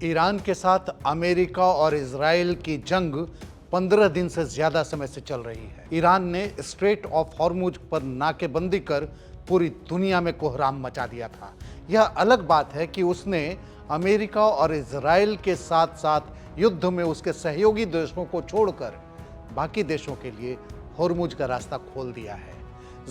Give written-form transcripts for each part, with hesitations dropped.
Iran के साथ America और इजराइल की जंग 15 दिन से ज्यादा समय से चल रही है। ईरान ने स्ट्रेट ऑफ हॉर्मुज पर नाकेबंदी कर पूरी दुनिया में कोहराम मचा दिया था। यह अलग बात है कि उसने अमेरिका और इजराइल के साथ साथ युद्ध में उसके सहयोगी देशों को छोड़कर बाकी देशों के लिए हॉर्मुज का रास्ता खोल दिया है।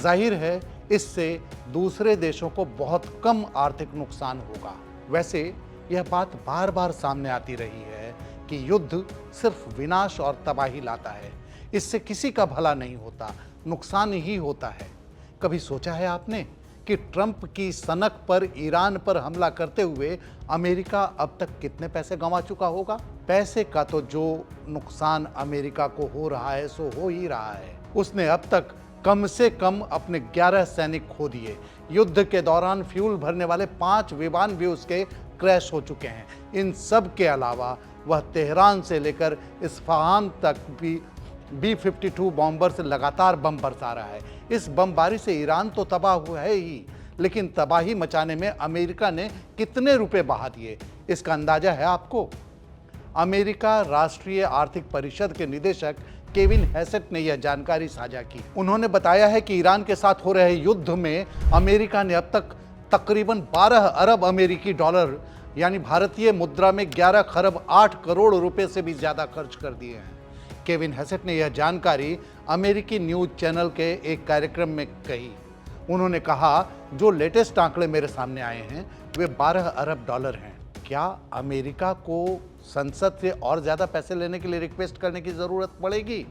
जाहिर है इससे दूसरे देशों को बहुत कम आर्थिक नुकसान होगा। वैसे यह बात बार बार सामने आती रही है कि युद्ध सिर्फ विनाश और तबाही लाता है। इससे किसी का भला नहीं होता, नुकसान ही होता है। कभी सोचा है आपने कि ट्रंप की सनक पर ईरान पर हमला करते हुए अमेरिका अब तक कितने पैसे गंवा चुका होगा? पैसे का तो जो नुकसान अमेरिका को हो रहा है सो हो ही रहा है। उसने अब तक कम से कम अपने 11 सैनिक खो दिए। युद्ध के दौरान फ्यूल भरने वाले 5 विमान भी उसके क्रैश हो चुके हैं। इन सब के अलावा वह तेहरान से लेकर इस्फहान तक भी B-52 बॉम्बर से लगातार बम बरसा रहा है। इस बमबारी से ईरान तो तबाह हुआ है ही, लेकिन तबाही मचाने में अमेरिका ने कितने रुपए बहा दिए, इसका अंदाजा है आपको? अमेरिका राष्ट्रीय आर्थिक परिषद के निदेशक केविन हैसेट ने यह जानकारी साझा की। उन्होंने बताया है कि ईरान के साथ हो रहे युद्ध में अमेरिका ने अब तक तकरीबन 12 अरब अमेरिकी डॉलर यानी भारतीय मुद्रा में 11 खरब 8 करोड़ रुपए से भी ज्यादा खर्च कर दिए हैं। केविन हैसेट ने यह जानकारी अमेरिकी न्यूज चैनल के एक कार्यक्रम में कही। उन्होंने कहा, जो लेटेस्ट आंकड़े मेरे सामने आए हैं वे 12 अरब डॉलर हैं। क्या अमेरिका को संसद से और ज्यादा पैसे लेने के लिए रिक्वेस्ट करने की जरूरत पड़ेगी?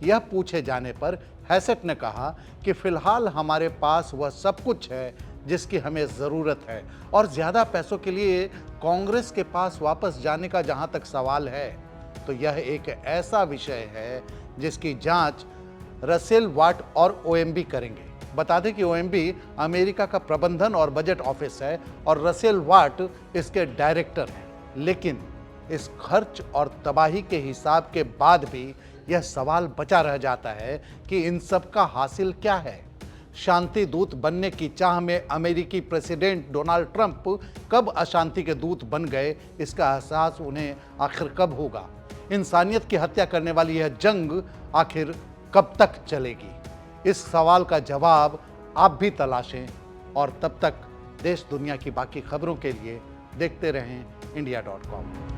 यह पूछे जाने पर हैसेट ने कहा कि फिलहाल हमारे पास वह सब कुछ है जिसकी हमें ज़रूरत है, और ज़्यादा पैसों के लिए कांग्रेस के पास वापस जाने का जहां तक सवाल है तो यह एक ऐसा विषय है जिसकी जांच रसेल वाट और OMB करेंगे। बता दें कि OMB अमेरिका का प्रबंधन और बजट ऑफिस है और रसेल वाट इसके डायरेक्टर हैं। लेकिन इस खर्च और तबाही के हिसाब के बाद भी यह सवाल बचा रह जाता है कि इन सब का हासिल क्या है। शांति दूत बनने की चाह में अमेरिकी प्रेसिडेंट डोनाल्ड ट्रंप कब अशांति के दूत बन गए, इसका एहसास उन्हें आखिर कब होगा? इंसानियत की हत्या करने वाली यह जंग आखिर कब तक चलेगी? इस सवाल का जवाब आप भी तलाशें, और तब तक देश दुनिया की बाकी खबरों के लिए देखते रहें India.com।